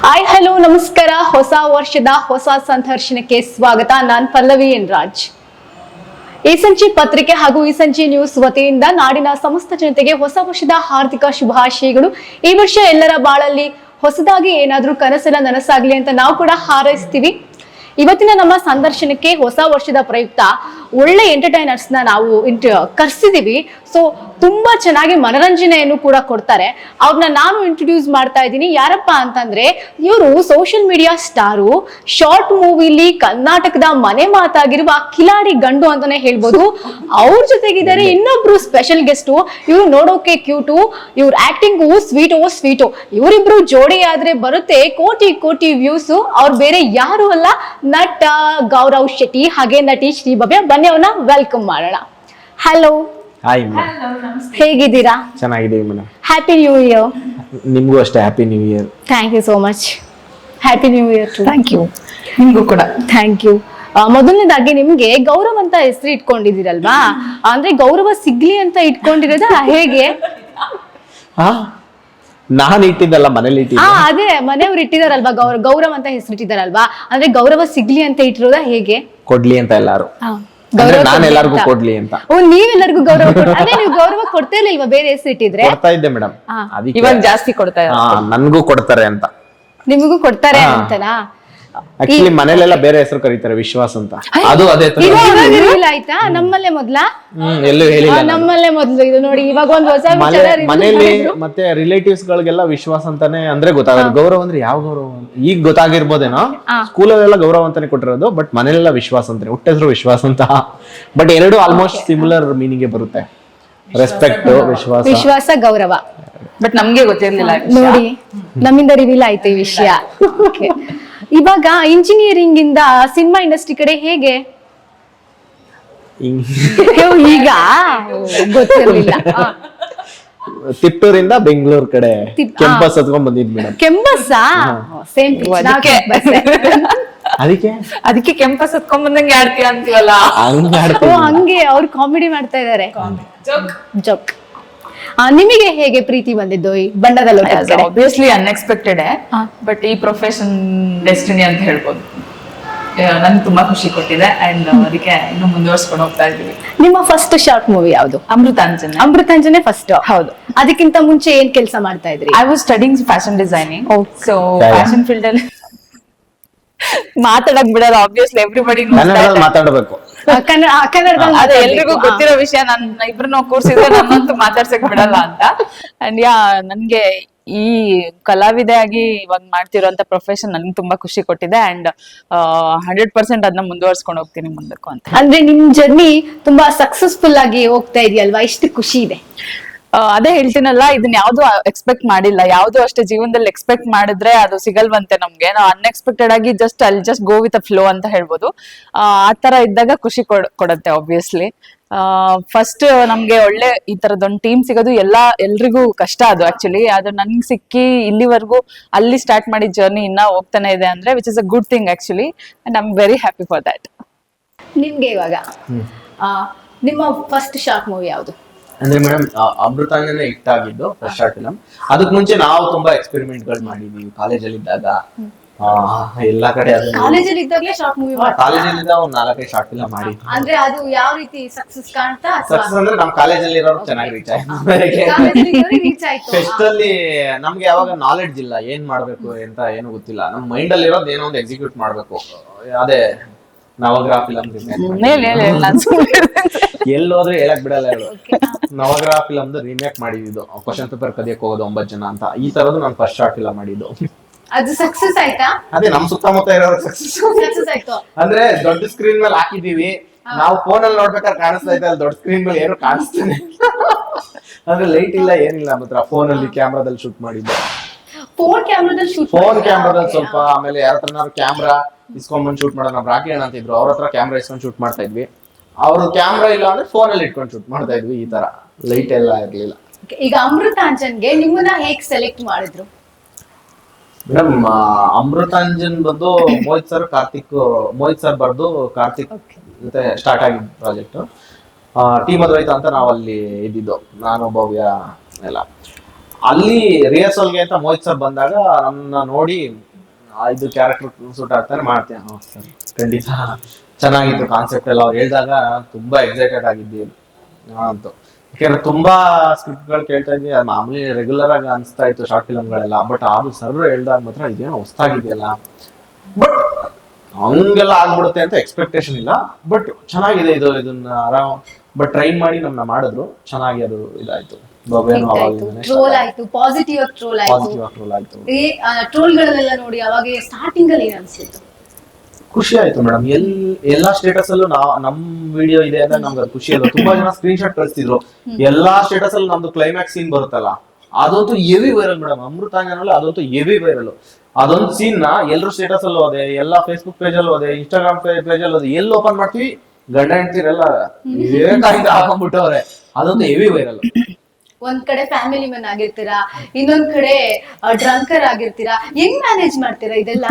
Hi hello ನಮಸ್ಕಾರ. ಹೊಸ ವರ್ಷದ ಹೊಸ ಸಂದರ್ಶನಕ್ಕೆ ಸ್ವಾಗತ. ನಾನ್ ಪಲ್ಲವಿ ಎನ್ ರಾಜ್. ಈ ಸಂಚಿ ಪತ್ರಿಕೆ ಹಾಗೂ ಈ ಸಂಚಿ ನ್ಯೂಸ್ ವತಿಯಿಂದ ನಾಡಿನ ಸಮಸ್ತ ಜನತೆಗೆ ಹೊಸ ವರ್ಷದ ಹಾರ್ದಿಕ ಶುಭಾಶಯಗಳು. ಈ ವರ್ಷ ಎಲ್ಲರ ಬಾಳಲ್ಲಿ ಹೊಸದಾಗಿ ಏನಾದ್ರೂ ಕನಸೆಲ್ಲ ನನಸಾಗ್ಲಿ ಅಂತ ನಾವು ಕೂಡ ಹಾರೈಸ್ತೀವಿ. ಇವತ್ತಿನ ನಮ್ಮ ಸಂದರ್ಶನಕ್ಕೆ ಹೊಸ ವರ್ಷದ ಪ್ರಯುಕ್ತ ಒಳ್ಳೆ ಎಂಟರ್ಟೈನರ್ಸ್ ನ ನಾವು ಕರ್ಸಿದೀವಿ. ಸೊ ತುಂಬಾ ಚೆನ್ನಾಗಿ ಮನರಂಜನೆಯನ್ನು ಕೂಡ ಕೊಡ್ತಾರೆ. ಅವ್ರನ್ನ ನಾನು ಇಂಟ್ರೊಡ್ಯೂಸ್ ಮಾಡ್ತಾ ಇದ್ದೀನಿ. ಯಾರಪ್ಪ ಅಂತಂದ್ರೆ ಇವರು ಸೋಷಿಯಲ್ ಮೀಡಿಯಾ ಸ್ಟಾರು, ಶಾರ್ಟ್ ಮೂವಿಲಿ ಕರ್ನಾಟಕದ ಮನೆ ಮಾತಾಗಿರುವ ಕಿಲಾಡಿ ಗಂಡು ಅಂತಾನೆ ಹೇಳ್ಬೋದು. ಅವ್ರ ಜೊತೆಗಿದ್ದಾರೆ ಇನ್ನೊಬ್ರು ಸ್ಪೆಷಲ್ ಗೆಸ್ಟು. ಇವ್ರು ನೋಡೋಕೆ ಕ್ಯೂಟು, ಇವ್ರ ಆಕ್ಟಿಂಗು ಸ್ವೀಟು. ಇವರಿಬ್ರು ಜೋಡಿ ಆದ್ರೆ ಬರುತ್ತೆ ಕೋಟಿ ಕೋಟಿ ವ್ಯೂಸ್. ಅವ್ರು ಬೇರೆ ಯಾರು ಅಲ್ಲ, ನಟ ಗೌರವ್ ಶೆಟ್ಟಿ ಹಾಗೆ ನಟಿ ಶ್ರೀಭವ್ಯ. ಬನ್ನಿ ಅವ್ರನ್ನ ವೆಲ್ಕಮ್ ಮಾಡೋಣ. ಹಲೋ, ಹಾಯ್ ಮೇಡಮ್, ಹೇಗಿದ್ದೀರಾ? ಚೆನ್ನಾಗಿದ್ದೀವಿ ಮೇಡಮ್. Happy new year. ನಿಮಗೂ ಅಷ್ಟೇ happy new year. Thank you so much. Happy new year too. Thank you. ನಿಮ್ಗೂ ಕೂಡ ಥ್ಯಾಂಕ್ ಯು. ಮೊದಲನೇದಾಗಿ ನಿಮ್ಗೆ ಗೌರವ್ ಅಂತ ಹೆಸರು ಇಟ್ಕೊಂಡಿದ್ದೀರಲ್ವಾ, ಅಂದ್ರೆ ಗೌರವ ಸಿಗ್ಲಿ ಅಂತ ಇಟ್ಕೊಂಡಿರೋದ ಹೇಗೆ? ನಾನು ಇಟ್ಟಿದ್ದಲ್ಲ, ಮನೇಲಿ ಇಟ್ಟಿದ್ದೆ. ಅದೇ ಮನೆಯವ್ರು ಇಟ್ಟಿದಾರಲ್ವಾ, ಗೌರವ್ ಅಂತ ಹೆಸರು ಇಟ್ಟಿದಾರಲ್ವಾ, ಅಂದ್ರೆ ಗೌರವ ಸಿಗ್ಲಿ ಅಂತ ಇಟ್ಟಿರೋದ ಹೇಗೆ? ಕೊಡ್ಲಿ ಅಂತ ಎಲ್ಲಾರು, ನಾನು ಎಲ್ಲರಿಗೂ ಕೊಡ್ಲಿ ಅಂತ. ಓ, ನೀವೆಲ್ಲರಿಗೂ ಗೌರವ ಅದೇ ನೀವು ಗೌರವ ಕೊಡ್ತಾ ಇರ್ಲಿಲ್ವಾ ಬೇರೆ ಹೆಸರು ಇಟ್ಟಿದ್ರೆ? ಕೊಡ್ತಾ ಇದ್ದೆ ಮೇಡಮ್, ಇವಾಗ ಜಾಸ್ತಿ ಕೊಡ್ತಾ ಇದ್ದಾರೆ. ನನ್ಗೂ ಕೊಡ್ತಾರೆ ಅಂತ. ನಿಮಗೂ ಕೊಡ್ತಾರೆ ಅಂತನಾ? ಆಕ್ಚುಲಿ ಮನೇಲೆಲ್ಲ ಬೇರೆ ಹೆಸರು ಕರೀತಾರೆ, ವಿಶ್ವಾಸ್ ಅಂತ. ಅದು ಅದೇ ತರ ಆಯ್ತಾ? ನಮ್ಮಲ್ಲೇ ಮೊದ್ಲ ಎಲ್ಲೂ ಹೇಳಿಲ್ಲ. ನಮ್ಮಲ್ಲೇ ಮೊದ್ಲು ಇದು ನೋಡಿ, ಇವಾಗ ಒಂದು ಹೊಸ ಮನೇಲಿ ಮತ್ತೆ ರಿಲೇಟಿವ್ಸ್ ಗಳಿಗೆಲ್ಲ ವಿಶ್ವಾಸ ಅಂತಾನೆ ಅಂದ್ರೆ ಗೊತ್ತಾಗೋದು. ಗೌರವ ಅಂದ್ರೆ ಯಾವ ಗೌರವ ಈಗ ಗೊತ್ತಾಗಿರ್ಬೋದೇನೋ. ಸ್ಕೂಲಲ್ಲೆಲ್ಲ ಗೌರವ ಅಂತಾನೆ ಕೊಟ್ಟಿರೋದು, ಬಟ್ ಮನೇಲೆಲ್ಲ ವಿಶ್ವಾಸ ಅಂತಾನೆ. ಹುಟ್ಟೆಸರು ವಿಶ್ವಾಸ ಅಂತ, ಬಟ್ ಎರಡು ಆಲ್ಮೋಸ್ಟ್ ಸಿಮಿಲರ್ ಮೀನಿಂಗ್ ಬರುತ್ತೆ. ರೆಸ್ಪೆಕ್ಟ್, ವಿಶ್ವಾಸ, ಗೌರವ. ಬಟ್ ನಮ್ಗೆ ಗೊತ್ತಿರ್ಲಿಲ್ಲ ನೋಡಿ, ನಮ್ಮಿಂದ ರಿವೀಲ್ ಆಯ್ತು ಈ ವಿಷಯ. ಇವಾಗ ಇಂಜಿನಿಯರಿಂಗ್ ಇಂದ ಸಿನಿಮಾ ಇಂಡಸ್ಟ್ರಿ ಕಡೆ ಹೇಗೆ? ಈಗ ಗೊತ್ತಿರಲಿಲ್ಲ. ತಿಪ್ಪೂರಿಂದ ಬೆಂಗಳೂರು ಕಡೆ ಕೆಂಪಸ್ ಹತ್ಕೊಂಡ್ ಬಂದಿದ್ ಮೇಡಮ್. ಕೆಂಪಸ್ ಸೇಮ್ ಅದಕ್ಕೆ ಕೆಂಪಸ್ ಹತ್ಕೊಂಡ್ ಬಂದಂಗೆ ಆಡ್ತೀಯ ಅಂತೀವಲ್ಲ, ಹಂಗೆ ಅವ್ರು ಕಾಮಿಡಿ ಮಾಡ್ತಾ ಇದಾರೆ. ಜೋಕ್. ನಿಮಗೆ ಹೇಗೆ ಪ್ರೀತಿ ಬಂದಿದ್ದು ಈ ಬಣ್ಣದ ಲೋಟ? ಆಬ್ವಿಯಸ್ಲಿ ಅನ್ಎಕ್ಸ್ಪೆಕ್ಟೆಡ್, ಬಟ್ ಈ ಪ್ರೊಫೆಷನ್ ಡೆಸ್ಟಿನಿ ಅಂತ ಹೇಳ್ಬೋದು. ನನ್ಗೆ ತುಂಬಾ ಖುಷಿ ಕೊಟ್ಟಿದೆ ಅಂಡ್ ಅದಕ್ಕೆ ಇನ್ನು ಮುಂದುವರ್ಸ್ಕೊಂಡು ಹೋಗ್ತಾ ಇದ್ದೀವಿ. ನಿಮ್ಮ ಫಸ್ಟ್ ಶಾರ್ಟ್ ಮೂವಿ ಯಾವುದು? ಅಮೃತಾಂಜನೆ ಫಸ್ಟ್. ಹೌದು. ಅದಕ್ಕಿಂತ ಮುಂಚೆ ಏನ್ ಕೆಲಸ ಮಾಡ್ತಾ ಇದ್ರಿ? I was studying fashion designing. So fashion field ಅಲ್ಲಿ ಮಾತಾಡಕ್ ಬಿಡಲ್ಲ, ಆಬ್ವಿಯಸ್ಲಿ ಎವ್ರಿಬಡಿ ಮಾತಾಡಬೇಕು. ಕನ್ನಡದಲ್ಲಿ ಎಲ್ರಿಗೂ ಗೊತ್ತಿರೋ ವಿಷಯ. ನನ್ನ ಇಬ್ರು ಕೂರ್ಸಿದ್ರೆ ನನ್ನಂತೂ ಮಾತಾಡ್ಸಕ್ ಬಿಡಲ್ಲ ಅಂತ. ಅಂಡ್ ನನ್ಗೆ ಈ ಕಲಾವಿದೆಯಾಗಿ ಇವಾಗ ಮಾಡ್ತಿರೋಂತ ಪ್ರೊಫೆಷನ್ ನನ್ಗೆ ತುಂಬಾ ಖುಷಿ ಕೊಟ್ಟಿದೆ ಅಂಡ್ 100% ಅದನ್ನ ಮುಂದುವರ್ಸ್ಕೊಂಡು ಹೋಗ್ತೀನಿ ಮುಂದಕ್ಕೂ ಅಂತ. ಅಂದ್ರೆ ನಿಮ್ ಜರ್ನಿ ತುಂಬಾ ಸಕ್ಸಸ್ಫುಲ್ ಆಗಿ ಹೋಗ್ತಾ ಇದೆಯಲ್ವಾ, ಇಷ್ಟು ಖುಷಿ ಇದೆ. ಅದೇ ಹೇಳ್ತೀನಲ್ಲ, ಇದನ್ನ ಯಾವ್ದು ಎಕ್ಸ್ಪೆಕ್ಟ್ ಮಾಡಿಲ್ಲ. ಯಾವ್ದು ಅಷ್ಟೇ ಜೀವನದಲ್ಲಿ ಎಕ್ಸ್ಪೆಕ್ಟ್ ಮಾಡಿದ್ರೆ ಅದು ಸಿಗಲ್ವಂತೆ ನಮ್ಗೆ. ನಾವು ಅನ್ಎಕ್ಸ್ಪೆಕ್ಟೆಡ್ ಆಗಿ just go with a flow ಅಂತ ಹೇಳ್ಬೋದು. ಆ ತರ ಇದ್ದಾಗ ಖುಷಿ ಕೊಡುತ್ತೆ ಆಬ್ವಿಯಸ್ಲಿ. ಫಸ್ಟ್ ನಮ್ಗೆ ಒಳ್ಳೆ ಈ ತರದೊಂದು ಟೀಮ್ ಸಿಗೋದು ಎಲ್ರಿಗೂ ಕಷ್ಟ. ಅದು ಆಕ್ಚುಲಿ ಅದು ನನ್ಗೆ ಸಿಕ್ಕಿ ಇಲ್ಲಿವರೆಗೂ ಅಲ್ಲಿ ಸ್ಟಾರ್ಟ್ ಮಾಡಿದ ಜರ್ನಿ ಇನ್ನ ಹೋಗ್ತಾನೆ ಇದೆ ಅಂದ್ರೆ which is a good thing actually, and I am very happy for that. ನಿಮ್ಗೆ ಇವಾಗ ನಿಮ್ಮ ಫಸ್ಟ್ ಶಾರ್ಟ್ ಮೂವಿ ಯಾವುದು? ಅಂದ್ರೆ ಮೇಡಮ್, ಅಮೃತಾಂಜನೆ ಹಿಟ್ ಆಗಿದ್ದು ಫಸ್ಟ್ ಶಾರ್ಟ್ ಫಿಲಂ. ಅದಕ್ ಮುಂಚೆ ನಾವು ತುಂಬಾ ಎಕ್ಸ್ಪೆರಿಮೆಂಟ್ ಗಳು ಮಾಡಿದ್ವಿ ಕಾಲೇಜಲ್ಲಿ ಇದ್ದಾಗ. ಎಲ್ಲಾ ಕಡೆ ಕಾಲೇಜಲ್ಲಿ ಇದ್ದಾಗಲೇ ಶಾರ್ಟ್ ಮೂವಿ ಕಾಲೇಜಲ್ಲಿ ಇದ್ದಾಗ ಒಂದ್ 4-5 ಶಾರ್ಟ್ ಫಿಲಂ ಮಾಡಿದ್ವಿ. ಅಂದ್ರೆ ಅದು ಯಾವ ರೀತಿ ಸಕ್ಸಸ್ ಕಾಣ್ತಾ? ಸಕ್ಸಸ್ ಅಂದ್ರೆ ನಮ್ ಕಾಲೇಜಲ್ಲಿ ಇರೋರು ಚೆನ್ನಾಗಿ ರೀಚ್ ಆಯ್ತು. ಫೆಸ್ಟ್ ಅಲ್ಲಿ ನಮ್ಗೆ ಯಾವಾಗ ನಾಲೆಡ್ಜ್ ಇಲ್ಲ, ಏನ್ ಮಾಡ್ಬೇಕು ಅಂತ ಏನು ಗೊತ್ತಿಲ್ಲ. ನಮ್ ಮೈಂಡ್ ಅಲ್ಲಿ ಇರೋದು ಏನೋ ಒಂದು ಎಕ್ಸಿಕ್ಯೂಟ್ ಮಾಡ್ಬೇಕು. ಅದೇ ನವಗ್ರಹ ಫಿಲಂ ಎಲ್ಲೋದ್ರೆ ಹೇಳಕ್ ಬಿಡಲ್ಲ ಹೇಳು. ನವಗ್ರಹ ಫಿಲಮ್ ರೀಮೇಕ್ ಮಾಡಿದ್ದು, ಕ್ವಶನ್ ಪೇಪರ್ ಕದಿಯಕ್ ಹೋಗೋದು 9 ಜನ ಅಂತ. ಈ ತರದ್ದು ನಾನು ಫಸ್ಟ್ ಶಾರ್ಟ್ ಫಿಲಂ ಮಾಡಿದ್ದು. ಅದು ಸಕ್ಸಸ್ ಆಯ್ತಾ? ಅದೇ ನಮ್ ಸುತ್ತಮುತ್ತ ಇರೋರು ಸಕ್ಸಸ್ ಆಯ್ತು. ಅಂದ್ರೆ ದೊಡ್ಡ ಸ್ಕ್ರೀನ್ ಮೇಲೆ ಹಾಕಿದೀವಿ ನಾವು. ಫೋನ್ ಅಲ್ಲಿ ನೋಡ್ಬೇಕಾದ್ರೆ ಕಾಣಿಸ್ತಾ ಇತ್ತು, ಅಲ್ಲಿ ದೊಡ್ಡ ಸ್ಕ್ರೀನ್ ಮೇಲೆ ಏನು ಕಾಣಿಸ್ತಾನೆ ಅಂದ್ರೆ ಲೈಟ್ ಇಲ್ಲ, ಏನಿಲ್ಲ. ಮಾತ್ರ ಫೋನ್ ಅಲ್ಲಿ ಕ್ಯಾಮ್ರಾದಲ್ಲಿ ಶೂಟ್ ಮಾಡಿದ್ದು. ಫೋನ್ ಕ್ಯಾಮ್ರಾದಲ್ಲಿ ಸ್ವಲ್ಪ. ಆಮೇಲೆ ಯಾರ ಹತ್ರ ಕ್ಯಾಮ್ರಾ ಇಸ್ಕೊಂಡ್ಬಂದು ಶೂಟ್ ಮಾಡೋಣ, ನಾವು ರಾಕಿ ಅಣ್ಣ ಅಂತ ಇದ್ರು, ಅವ್ರ ಹತ್ರ ಕ್ಯಾಮ್ರಾ ಇಸ್ಕೊಂಡು ಶೂಟ್ ಮಾಡ್ತಾ ಇದ್ವಿ. ಅವ್ರ ಕ್ಯಾಮ್ರಾ ಇಲ್ಲ ಅಂದ್ರೆ ಫೋನ್ ಅಲ್ಲಿ ಇಟ್ಕೊಂಡು ಶೂಟ್ ಮಾಡ್ತಾ ಇದ್ವಿ. ಈ ತರ ಲೈಟ್ ಎಲ್ಲ ಇರ್ಲಿಲ್ಲ. ಈಗ ಅಮೃತಾಂಜನ್ಗೆ ನಿಮ್ಮನ್ನ ಹೇಗ್ ಸೆಲೆಕ್ಟ್ ಮಾಡಿದ್ರು ಮೇಡಮ್? ಅಮೃತಾಂಜನ್ ಬಂದು ಮೋಹಿತ್ ಸರ್ ಬರ್ದು ಕಾರ್ತಿಕ್ ಜೊತೆ ಸ್ಟಾರ್ಟ್ ಆಗಿದ್ದ ಪ್ರಾಜೆಕ್ಟ್. ಟೀಮ್ ಅದ್ವೈತ ಅಂತ ನಾವು ಅಲ್ಲಿ ಇದ್ದಿದ್ದು, ನಾನು ಭವ್ಯ ಎಲ್ಲ. ಅಲ್ಲಿ ರಿಹರ್ಸಲ್ಗೆ ಅಂತ ಮೋಹಿತ್ ಸರ್ ಬಂದಾಗ ನನ್ನ ನೋಡಿ ಇದು ಕ್ಯಾರೆಕ್ಟರ್ ಸೂಟ್ ಆಗ್ತಾರೆ ಮಾಡ್ತೇನೆ. ಸರ್ ಖಂಡಿತ ಚೆನ್ನಾಗಿತ್ತು ಕಾನ್ಸೆಪ್ಟ್ ಎಲ್ಲ ಅವ್ರು ಹೇಳಿದಾಗ ತುಂಬಾ ಎಕ್ಸೈಟೆಡ್ ಆಗಿದ್ವಿ ಅಂತೂ. ಯಾಕಂದ್ರೆ ತುಂಬಾ ಸ್ಕ್ರಿಪ್ಟ್ ಗಳು ಕೇಳ್ತಾ ಇದ್ವಿ, ಅದು ಮಾಮೂಲಿ ರೆಗ್ಯುಲರ್ ಆಗಿ ಅನಿಸ್ತಾ ಇತ್ತು ಶಾರ್ಟ್ ಫಿಲ್ಮ್ ಗಳೆಲ್ಲ. ಬಟ್ ಅದು ಸರ್ ಹೇಳ್ದಾಗ ಮಾತ್ರ ಇದೇನೋ ಹೊಸ್ತಾಗಿದೆಯಲ್ಲ, ಬಟ್ ಹಂಗೆಲ್ಲ ಆಗ್ಬಿಡುತ್ತೆ ಅಂತ ಎಕ್ಸ್ಪೆಕ್ಟೇಷನ್ ಇಲ್ಲ. ಬಟ್ ಚೆನ್ನಾಗಿದೆ ಇದು, ಇದನ್ನ ಆರಾಮ್ ಬಟ್ ಟ್ರೈನ್ ಮಾಡಿ ನಮ್ನ ಮಾಡಿದ್ರು, ಚೆನ್ನಾಗಿ ಅದು ಇದಾಯ್ತು. ಟ್ರೋಲ್ ಆಯ್ತು, ಪಾಸಿಟಿವ್ ಟ್ರೋಲ್ ಆಯ್ತು. ಈ ಟ್ರೋಲ್ ಗಳನ್ನೆಲ್ಲ ನೋಡಿ ಅವಾಗ ಸ್ಟಾರ್ಟಿಂಗ್ ಅಲ್ಲಿ ಏನ್ ಅನ್ಸಿತ್ತು? ಖುಷಿ ಆಯ್ತು ಮೇಡಮ್. ಎಲ್ಲಾ ಸ್ಟೇಟಸ್ ಅಲ್ಲೂ ನಮ್ ವಿಡಿಯೋ ಇದೆ ಅಂದ್ರೆ ನಮ್ಗೆ ಅದು ಖುಷಿ ಅಲ್ಲ. ತುಂಬಾ ಜನ ಸ್ಕ್ರೀನ್ ಶಾಟ್ ಕಳಿಸ್ತಿದ್ರು. ಎಲ್ಲಾ ಸ್ಟೇಟಸ್ ಅಲ್ಲಿ ನಮ್ದು ಕ್ಲೈಮ್ಯಾಕ್ಸ್ ಸೀನ್ ಬರುತ್ತಲ್ಲ, ಅದಂತೂ ಹೆವಿ ವೈರಲ್ ಮೇಡಮ್. ಅಮೃತಾಂಜನಲ್ಲಿ ಅದಂತೂ ಹೆವಿ ವೈರಲ್. ಅದೊಂದು ಸೀನ್ ನ ಎಲ್ರು ಸ್ಟೇಟಸ್ ಅಲ್ಲೂ ಹೋದೆ, ಎಲ್ಲಾ ಫೇಸ್ಬುಕ್ ಪೇಜ್ ಅಲ್ಲಿ ಹೋದೆ, ಇನ್ಸ್ಟಾಗ್ರಾಮ್ ಪೇಜ್ ಅಲ್ಲಿ ಹೋದೆ. ಎಲ್ಲಿ ಓಪನ್ ಮಾಡ್ತೀವಿ ಗಂಡ ಹೆಂಡ್ತಿರೆಲ್ಲ ಹಾಕೊಂಡ್ಬಿಟ್ಟವ್ರೆ. ಅದಂತೂ ಹೆವಿ ವೈರಲ್. ಒಂದ್ ಕಡೆ ಫ್ಯಾಮಿಲಿ ಮೆನ್ ಆಗಿರ್ತೀರಾ, ಇನ್ನೊಂದ್ ಕಡೆ ಡ್ರಂಕರ್ ಆಗಿರ್ತೀರಾ, ಹೆಂಗ್ ಮ್ಯಾನೇಜ್ ಮಾಡ್ತೀರಾ ಇದೆಲ್ಲ?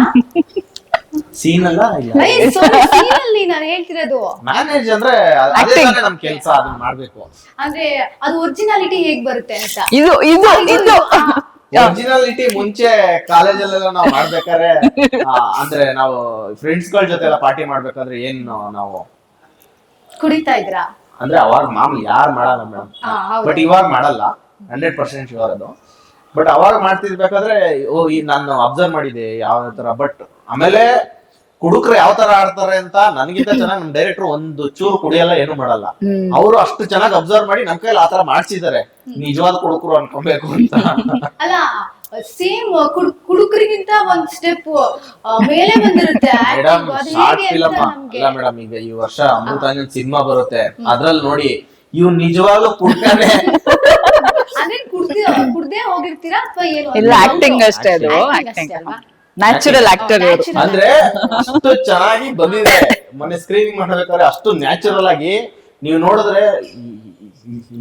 ಸೀನ್ ಅಲ್ಲ ಸೀನಲ್ಲಿ ನಾನು ಹೇಳ್ತಿರೋದು ಮ್ಯಾನೇಜ್ ಅಂದ್ರೆ ಅದೇ ನಮ್ ಕೆಲ್ಸ, ಅದನ್ನ ಮಾಡ್ಬೇಕು. ಅಂದ್ರೆ ಅದು ಒರಿಜಿನಾಲಿಟಿ ಹೇಗ್ ಬರುತ್ತೆ ಅಂತ. ಒರಿಜಿನಾಲಿಟಿ ಮುಂಚೆ ಕಾಲೇಜಲ್ಲೆಲ್ಲ ನಾವ್ ಮಾಡ್ಬೇಕಾದ್ರೆ ಅಂದ್ರೆ ನಾವು ಫ್ರೆಂಡ್ಸ್ ಗಳ ಜೊತೆ ಎಲ್ಲ ಪಾರ್ಟಿ ಮಾಡ್ಬೇಕಾದ್ರೆ ಏನ್ ನಾವು ಕುಡಿತಾ ಇದ್ರಾ? ಅಂದ್ರೆ ಅವಾಗ ಮಾಮೂಲಿ ಯಾರು ಮಾಡಲ್ಲ ಮೇಡಮ್, ಬಟ್ ಇವಾಗ ಮಾಡಲ್ಲ 100% ಶೂರ್ ಅದು. ಬಟ್ ಅವಾಗ ಮಾಡ್ತಿರ್ಬೇಕಾದ್ರೆ ನಾನು ಅಬ್ಸರ್ವ್ ಮಾಡಿದೆ ಯಾವ ತರ. ಬಟ್ ಆಮೇಲೆ ಕುಡುಕ್ರು ಯಾವ ತರ ಆಡ್ತಾರೆ ಅಂತ ನನ್ಗಿಂತ ಚೆನ್ನಾಗಿ ನಮ್ ಡೈರೆಕ್ಟರ್ ಒಂದು ಚೂರು ಕುಡಿಯಲ್ಲ, ಏನು ಮಾಡಲ್ಲ. ಅವರು ಅಷ್ಟು ಚೆನ್ನಾಗಿ ಅಬ್ಸರ್ವ್ ಮಾಡಿ ನಮ್ ಕೈಲಿ ಆತರ ಮಾಡ್ಸಿದ್ದಾರೆ. ನಿಜವಾದ ಕುಡುಕರು ಅನ್ಕೊಬೇಕು ಅಂತ ಅಲ್ಲ. ಸೇಮ್ ಕುಡುಕರಿಗಿಂತ ಒಂದ್ ಸ್ಟೆಪ್ ಮೇಲೆ ಬಂದಿರುತ್ತೆ ಮೇಡಮ್. ಶಾರ್ಟ್ ಫಿಲಮ್ ಅಲ್ಲ ಮೇಡಮ್, ಈಗ ಈ ವರ್ಷ ಅಮೃತಾಂಜನ್ ಸಿನಿಮಾ ಬರುತ್ತೆ, ಅದ್ರಲ್ಲಿ ನೋಡಿ ಇವ್ ನಿಜವಾಗ್ಲೂ ಕುಡ್ತಾನೆ. ಅಂದ್ರೆ ಕುಡ್ದೇ ಹೋಗಿರ್ತೀರಾ ಅಥವಾ ಏನು? ಇಲ್ಲ, ಆಕ್ಟಿಂಗ್ ಅಷ್ಟೇ, ಅದು ಆಕ್ಟಿಂಗ್ ನ್ಯಾಚುರಲ್ ಆಕ್ಟರ್. ಅಂದ್ರೆ ಅಷ್ಟು ಚೆನ್ನಾಗಿ ಬಂದಿದೆ. ಮೊನ್ನೆ ಸ್ಕ್ರೀನಿಂಗ್ ಮಾಡ್ಬೇಕಾದ್ರೆ ಅಷ್ಟು ನ್ಯಾಚುರಲ್ ಆಗಿ ನೀವು ನೋಡಿದ್ರೆ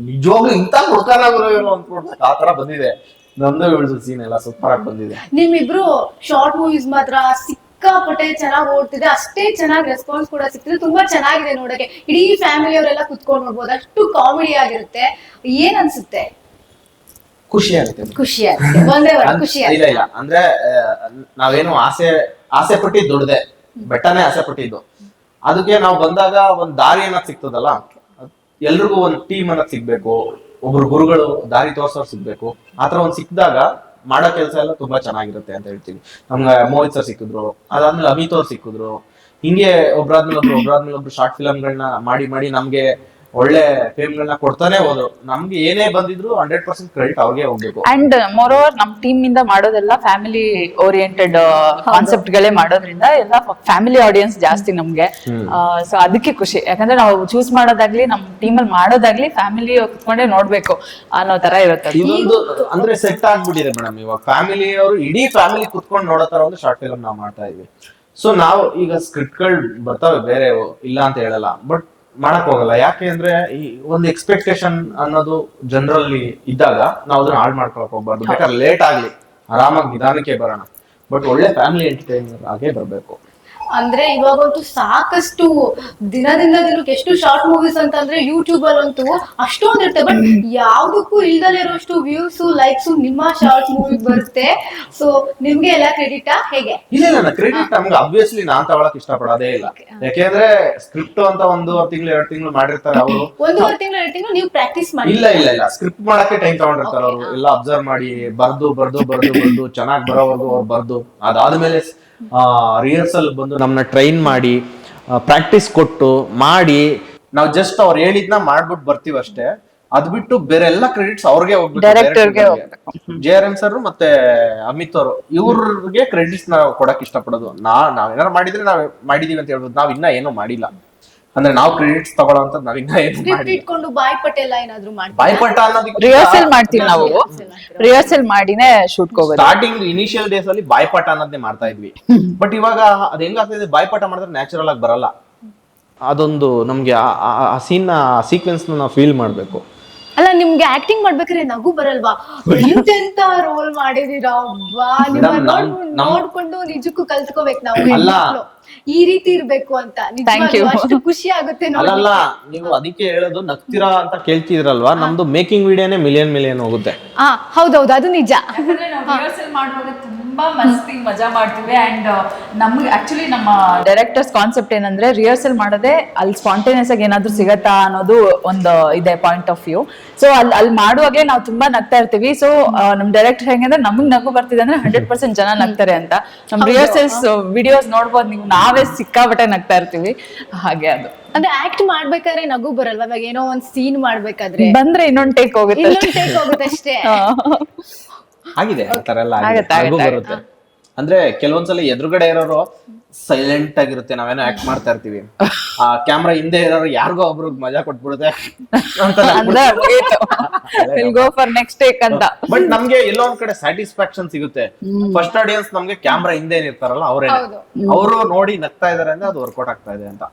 ನಿಜವಾಗ್ಲೂ ಇಂತ ಹುಡ್ಕಾನ ಅಂದ್ಬಿಡ್ಬೇಕು, ಆ ತರ ಬಂದಿದೆ. ನಮ್ದು ಇಳಿದು ಸೀನ್ ಎಲ್ಲ ಸೂಪರ್ ಆಗಿ ಬಂದಿದೆ. ನಿಮ್ಮಿಬ್ರು ಶಾರ್ಟ್ ಮೂವೀಸ್ ಮಾತ್ರ ಸಿಕ್ಕಾಪಟ್ಟೆ ಚೆನ್ನಾಗಿ ಓಡ್ತಿದೆ, ಅಷ್ಟೇ ಚೆನ್ನಾಗಿ ರೆಸ್ಪಾನ್ಸ್ ಕೂಡ ಸಿಗ್ತಿದೆ. ತುಂಬಾ ಚೆನ್ನಾಗಿದೆ ನೋಡಕ್ಕೆ, ಇಡೀ ಫ್ಯಾಮಿಲಿ ಅವರೆಲ್ಲ ಕುತ್ಕೊಂಡು ನೋಡ್ಬೋದು, ಅಷ್ಟು ಕಾಮಿಡಿ ಆಗಿರುತ್ತೆ. ಏನ್ ಅನ್ಸುತ್ತೆ? ಖುಷಿ ಆಗುತ್ತೆ. ಖುಷಿ ಆಗುತ್ತೆ, ಒಂದೇ ವರ ಖುಷಿ ಇಲ್ಲ ಇಲ್ಲ ಅಂದ್ರೆ ನಾವೇನು ಆಸೆ ಪಟ್ಟಿದ್ದು ದುಡ್ದೆ, ಬೆಟ್ಟನೇ ಆಸೆ ಪಟ್ಟಿದ್ದು. ಅದಕ್ಕೆ ನಾವು ಬಂದಾಗ ಒಂದ್ ದಾರಿ ಅನ್ನೋದ್ ಸಿಗ್ತದಲ್ಲ, ಎಲ್ರಿಗೂ ಒಂದ್ ಟೀಮ್ ಅನ್ನೋದ್ ಸಿಗ್ಬೇಕು, ಒಬ್ರು ಗುರುಗಳು ದಾರಿ ತೋರ್ಸೋರು ಸಿಗ್ಬೇಕು. ಆತರ ಒಂದ್ ಸಿಕ್ಕಿದಾಗ ಮಾಡೋ ಕೆಲಸ ಎಲ್ಲ ತುಂಬಾ ಚೆನ್ನಾಗಿರುತ್ತೆ ಅಂತ ಹೇಳ್ತೀವಿ. ನಮ್ಗೆ ಮೋಹಿತ್ ಸರ್ ಸಿಕ್ಕಿದ್ರು, ಅದಾದ್ಮೇಲೆ ಅಮಿತ್ ಅವ್ರು ಸಿಕ್ಕಿದ್ರು. ಹಿಂಗೆ ಒಬ್ರಾದ್ಮೇಲೆ ಒಬ್ರು ಶಾರ್ಟ್ ಫಿಲಮ್ ಗಳನ್ನ ಮಾಡಿ ನಮ್ಗೆ ಒಳ್ಳೆ ಫೇಮ್ ಗಳನ್ನ ಕೊಡ್ತಾನೆ ಹೋದ್ರು. ನಮ್ಗೆ ಏನೇ ಬಂದಿದ್ರು 100% ಕ್ರೆಡಿಟ್ ಅವ್ರಿಗೆ ಹೋಗ್ಬೇಕು. ಅಂಡ್ ಮೋರ್ ಓವರ್ ನಮ್ ಟೀಮ್ ಇಂದ ಮಾಡೋದೆಲ್ಲ ಫ್ಯಾಮಿಲಿ ಓರಿಯೆಂಟೆಡ್ ಕಾನ್ಸೆಪ್ಟ್ ಗಳೇ ಮಾಡೋದ್ರಿಂದ ಎಲ್ಲ ಫ್ಯಾಮಿಲಿ ಆಡಿಯನ್ಸ್ ಜಾಸ್ತಿ ನಮ್ಗೆ. ಸೊ ಅದಕ್ಕೆ ಖುಷಿ, ಯಾಕಂದ್ರೆ ನಾವು ಚೂಸ್ ಮಾಡೋದಾಗ್ಲಿ ನಮ್ ಟೀಮ್ ಅಲ್ಲಿ ಮಾಡೋದಾಗ್ಲಿ ಫ್ಯಾಮಿಲಿ ಕುತ್ಕೊಂಡೇ ನೋಡ್ಬೇಕು ಅನ್ನೋ ತರ ಇರುತ್ತೆ. ಇದೊಂದು ಅಂದ್ರೆ ಸೆಟ್ ಆಗ್ಬಿಟ್ಟಿದೆ ಮೇಡಮ್. ಇವಾಗ ಫ್ಯಾಮಿಲಿ ಅವರು ಇಡೀ ಫ್ಯಾಮಿಲಿ ಕುತ್ಕೊಂಡು ನೋಡೋ ತರ ಒಂದು ಶಾರ್ಟ್ ಫಿಲಮ್ ನಾವು ಮಾಡ್ತಾ ಇದೀವಿ. ಸೊ ನಾವು ಈಗ ಸ್ಕ್ರಿಪ್ಟ್ ಗಳು ಬರ್ತಾವೆ ಬೇರೆ, ಇಲ್ಲ ಅಂತ ಹೇಳಲ್ಲ, ಬಟ್ ಮಾಡಕ್ ಹೋಗಲ್ಲ. ಯಾಕೆ ಅಂದ್ರೆ ಈ ಒಂದು ಎಕ್ಸ್ಪೆಕ್ಟೇಷನ್ ಅನ್ನೋದು ಜನರಲ್ಲಿ ಇದ್ದಾಗ ನಾವು ಅದನ್ನ ಹಾಳು ಮಾಡ್ಕೊಳಕ್ ಹೋಗ್ಬಾರ್ದು. ಬೇಕಾದ್ರೆ ಲೇಟ್ ಆಗ್ಲಿ, ಆರಾಮಾಗಿ ನಿಧಾನಕ್ಕೆ ಬರೋಣ, ಬಟ್ ಒಳ್ಳೆ ಫ್ಯಾಮಿಲಿ ಎಂಟರ್ಟೈನರ್ ಆಗೇ ಬರ್ಬೇಕು. ಅಂದ್ರೆ ಇವಾಗಂತೂ ಸಾಕಷ್ಟು ದಿನದಿಂದ ದಿನಕ್ಕೆ ಎಷ್ಟು ಶಾರ್ಟ್ ಮೂವೀಸ್ ಅಂತಂದ್ರೆ ಯೂಟ್ಯೂಬ್ ಅಲ್ಲಂತೂ ಅಷ್ಟೊಂದ್ ಇರುತ್ತೆ, ಬಟ್ ಯಾವ್ದಕ್ಕೂ ಇಲ್ದಲೇ ಇರೋಷ್ಟು ವ್ಯೂಸ್ ಲೈಕ್ಸ್ ನಿಮ್ಮ ಶಾರ್ಟ್ ಮೂವಿ ಬರುತ್ತೆ. ಸೊ ನಿಮ್ಗೆ ಎಲ್ಲ ಕ್ರೆಡಿಟ್ ಹೇಗೆ? ಇಲ್ಲ ಕ್ರೆಡಿಟ್ ನಮ್ಗೆ ಅಬ್ವಿಯಸ್ಲಿ ನಾನ್ ತಗೊಳಕ್ ಇಷ್ಟಪಡೋದೇ ಇಲ್ಲ. ಯಾಕೆಂದ್ರೆ ಸ್ಕ್ರಿಪ್ಟ್ ಅಂತ 1.5 ತಿಂಗಳು 2 ತಿಂಗಳು ಮಾಡಿರ್ತಾರೆ ಅವರು. 1.5 ತಿಂಗಳು 2 ತಿಂಗಳು ನೀವು ಪ್ರಾಕ್ಟೀಸ್ ಮಾಡಿ? ಇಲ್ಲ ಸ್ಕ್ರಿಪ್ಟ್ ಮಾಡಕ್ಕೆ ಟೈಮ್ ತಗೊಂಡಿರ್ತಾರೆ ಅವರು. ಎಲ್ಲ ಅಬ್ಸರ್ವ್ ಮಾಡಿ ಬರ್ದು ಚೆನ್ನಾಗಿ ಬರೋವರೆಗೂ ಅವ್ರು ಬರ್ದು, ಅದಾದ್ಮೇಲೆ ರಿಹರ್ಸಲ್ ಬಂದು ನಮ್ಮನ್ನ ಟ್ರೈನ್ ಮಾಡಿ ಪ್ರಾಕ್ಟೀಸ್ ಕೊಟ್ಟು ಮಾಡಿ ನಾವು ಜಸ್ಟ್ ಅವ್ರು ಹೇಳಿದ್ನ ಮಾಡ್ಬಿಟ್ಟು ಬರ್ತೀವಿ ಅಷ್ಟೇ. ಅದ್ ಬಿಟ್ಟು ಬೇರೆ ಎಲ್ಲಾ ಕ್ರೆಡಿಟ್ಸ್ ಅವ್ರಿಗೆ ಹೋಗ್ಬೇಕು. JRM ಸರ್ ಮತ್ತೆ ಅಮಿತ್ ಅವರು ಇವ್ರಿಗೆ ಕ್ರೆಡಿಟ್ಸ್ ನಾವು ಕೊಡಕ್ ಇಷ್ಟಪಡೋದು. ನಾವೇನಾರು ಮಾಡಿದ್ರೆ ನಾವ್ ಮಾಡಿದೀವಿ ಅಂತ ಹೇಳ್ಬೋದು. ನಾವ್ ಇನ್ನ ಏನೂ ಮಾಡಿಲ್ಲ, ಅಂದ್ರೆ ನಾವು ಕ್ರೆಡಿಟ್ಸ್ ತಗೊಳ್ಳೋಂತ ನಾವ್ ಇನ್ನ ಇಟ್ಕೊಂಡು ಬಾಯ್ಪಟ ಎಲ್ಲ ಏನಾದ್ರು ಬಾಯ್ಪಟ ಅನ್ನೋದಕ್ಕೆ ರಿಹರ್ಸಲ್ ಮಾಡ್ತೀವಿ ನಾವು. ರಿಹರ್ಸಲ್ ಮಾಡಿನೇ ಶೂಟ್ ಹೋಗೋದು. ಸ್ಟಾರ್ಟಿಂಗ್ ಇನಿಷಿಯಲ್ ಡೇಸ್ ಅಲ್ಲಿ ಬಾಯ್ಪಟ ಅನ್ನೋದನ್ನೇ ಮಾಡ್ತಾ ಇದ್ವಿ. ಬಟ್ ಇವಾಗ ಅದ್ ಹೆಂಗಾಗ್ತದೆ, ಬಾಯ್ಪಟ ಮಾಡಿದ್ರೆ ನ್ಯಾಚುರಲ್ ಆಗಿ ಬರಲ್ಲ. ಅದೊಂದು ನಮ್ಗೆ ಆ ಸೀನ್ ಸೀಕ್ವೆನ್ಸ್ ನಾವು ಫೀಲ್ ಮಾಡ್ಬೇಕು. ಅಲ್ಲ, ನಿಮ್ಗೆ ಆಕ್ಟಿಂಗ್ ಮಾಡ್ಬೇಕಾದ್ರೆ ನಗು ಬರಲ್ವಾ? ಎಂತೆಂತ ರೋಲ್ ಮಾಡಿದೀರಾ, ನೋಡ್ಕೊಂಡು ನಿಜಕ್ಕೂ ಕಲ್ತ್ಕೋಬೇಕು ನಾವು. ಅಲ್ಲ, ಈ ರೀತಿ ಇರ್ಬೇಕು ಅಂತ Thank you. ನಿಜವಾಗ್ಲೂ ಅಷ್ಟು ಖುಷಿ ಆಗುತ್ತೆ ನೋಡಿ. ಅಲ್ಲಲ್ಲ ನೀವು ಅದಕ್ಕೆ ಹೇಳೋದು ನಗ್ತೀರಾ ಅಂತ ಕೇಳ್ತಿದ್ರಲ್ವಾ, ನಮ್ದು ಮೇಕಿಂಗ್ ವಿಡಿಯೋನೇ ಮಿಲಿಯನ್ ಹೋಗುತ್ತೆ. ಹಾ ಹೌದೌದು, ಅದು ನಿಜ. ಯಾಕಂದ್ರೆ ನಾವು ರಿಹರ್ಸಲ್ ಮಾಡುವಾಗ ತುಂಬಾ ಮಸ್ತಿ ಮಜಾ ಮಾಡ್ತೀವಿ. ಅಂಡ್ ನಮ್ಗೆ ಆಕ್ಚುಲಿ ನಮ್ಮ ಡೈರೆಕ್ಟರ್ಸ್ ಕಾನ್ಸೆಪ್ಟ್ ಏನಂದ್ರೆ ರಿಹರ್ಸಲ್ ಮಾಡೋದೇ ಅಲ್ಲಿ ಸ್ಪಾಂಟೇನಿಯಸ್ ಆಗಿ ಏನಾದ್ರು ಸಿಗತ್ತಾ ಅನ್ನೋದು ಒಂದು ಇದೆ ಪಾಯಿಂಟ್ ಆಫ್ ವ್ಯೂ. ಸೊ ಅಲ್ಲಿ ಮಾಡುವಾಗಲೇ ನಾವು ತುಂಬಾ ನಗ್ತಾ ಇರ್ತೀವಿ. ಸೊ ನಮ್ ಡೈರೆಕ್ಟರ್ ಹೆಂಗಂದ್ರೆ ನಮಗ್ ನಗು ಬರ್ತಿದೆ ಅಂದ್ರೆ 100% ಜನ ನಗ್ತಾರೆ ಅಂತ. ನಮ್ ರಿಹರ್ಸಲ್ಸ್ ವಿಡಿಯೋಸ್ ನೋಡ್ಬೋದು ನೀವು, ನಾವೇ ಸಿಕ್ಕಾಬಟ್ಟೆ ನಗ್ತಾ ಇರ್ತೀವಿ. ಹಾಗೆ ಅದು ಅಂದ್ರೆ ಆಕ್ಟ್ ಮಾಡ್ಬೇಕಾದ್ರೆ ನಗು ಬರಲ್ವಾ? ಇವಾಗ ಏನೋ ಒಂದ್ ಸೀನ್ ಮಾಡ್ಬೇಕಾದ್ರೆ ಬಂದ್ರೆ ಇನ್ನೊಂದ್ ಟೇಕ್ ಹೋಗುತ್ತೆ ಇನ್ನೊಂದ್ take ಹೋಗುತ್ತೆ ಅಷ್ಟೇ. ಆಗಿದೆ ಆ ತರ ಎಲ್ಲ ಆಗತ್ತೆ, ನಗು ಆಗತ್ತೆ, ಬರುತ್ತೆ. ಅಂದ್ರೆ ಕೆಲವೊಂದ್ಸಲ ಎದುರುಗಡೆ ಇರೋರು ಸೈಲೆಂಟ್ ಆಗಿರುತ್ತೆ, ನಾವೇನೋ ಆಕ್ಟ್ ಮಾಡ್ತಾ ಇರ್ತೀವಿ, ಆ ಕ್ಯಾಮ್ರಾ ಹಿಂದೆ ಇರೋರು ಯಾರಿಗೋ ಒಬ್ರು ಮಜಾ ಕೊಟ್ಬಿಡುತ್ತೆ ಅಂತ ಅಂದ್ರೆ will go for next take ಅಂತ. ಬಟ್ ನಮ್ಗೆ ಎಲ್ಲೋ ಒಂದ್ ಕಡೆ ಸ್ಯಾಟಿಸ್ಫ್ಯಾಕ್ಷನ್ ಸಿಗುತ್ತೆ. ಫಸ್ಟ್ ಆಡಿಯನ್ಸ್ ನಮ್ಗೆ ಕ್ಯಾಮ್ರಾ ಹಿಂದೆ ಇರ್ತಾರಲ್ಲ ಅವರೇ, ಅವರು ನೋಡಿ ನಗ್ತಾ ಇದಾರೆ ಅಂದ್ರೆ ಅದು ವರ್ಕೌಟ್ ಆಗ್ತಾ ಇದೆ ಅಂತ.